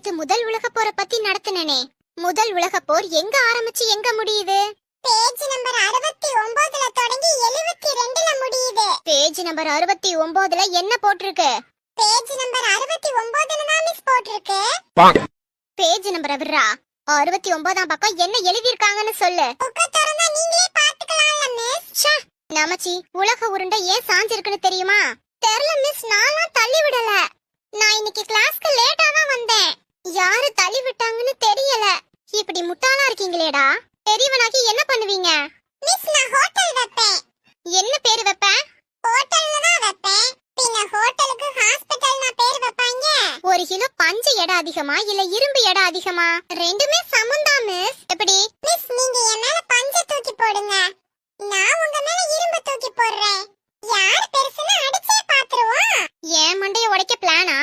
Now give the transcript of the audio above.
நேத்து முதல் உலகப் போரை பத்தி நடத்துனனே. முதல் உலகப் போர் எங்க ஆரம்பிச்சு எங்க முடியுது? பேஜ் நம்பர் 69ல தொடங்கி 72ல முடியுது. பேஜ் நம்பர் 69ல என்ன போட்டிருக்கு? பேஜ் நம்பர் 69ல தான் மிஸ் போட்டிருக்கு. பேஜ் நம்பர் விட்றா. 69ஆம் பக்கம் என்ன எழுதி இருக்காங்கன்னு சொல்லு. புக்க திறந்தா நீங்களே பாத்துக்கலாம்ல மிஸ். நமச்சி, உலக உருண்டை ஏன் சாஞ்சிருக்குன்னு தெரியுமா? தெரியல மிஸ், நான்லாம் தள்ளி விடல. நான் இன்னைக்கு கிளாஸ்க்கு லேட்டா தான் வந்தேன். யாரு தள்ளி விட்டாங்கன்னு தெரியல. இப்படி முட்டாளா இருக்கீங்களேடா. பெரியவனாக்கி என்ன பண்ணுவீங்க? மிஸ் நான் ஹோட்டல் வைப்பேன். என்ன பேரு வைப்ப? ஹோட்டல்ல தான் வைப்பேன். பின்ன ஹோட்டலுக்கு ஹாஸ்பிடல்னா பேர் வைப்பாங்க. ஒரு கிலோ பஞ்சு எடை அதிகமா இல்ல இரும்பு எடை அதிகமா? ரெண்டுமே சமம்தான் மிஸ். எப்படி? மிஸ் நீங்க என் மேல பஞ்ச தூக்கி போடுங்க, நான் உங்க மேல இரும்பு தூக்கி போடுறேன். யார் பெருசுன்னு அடிச்சே பாத்துருவோம். ஏன் மண்டைய உடைக்க பிளானா?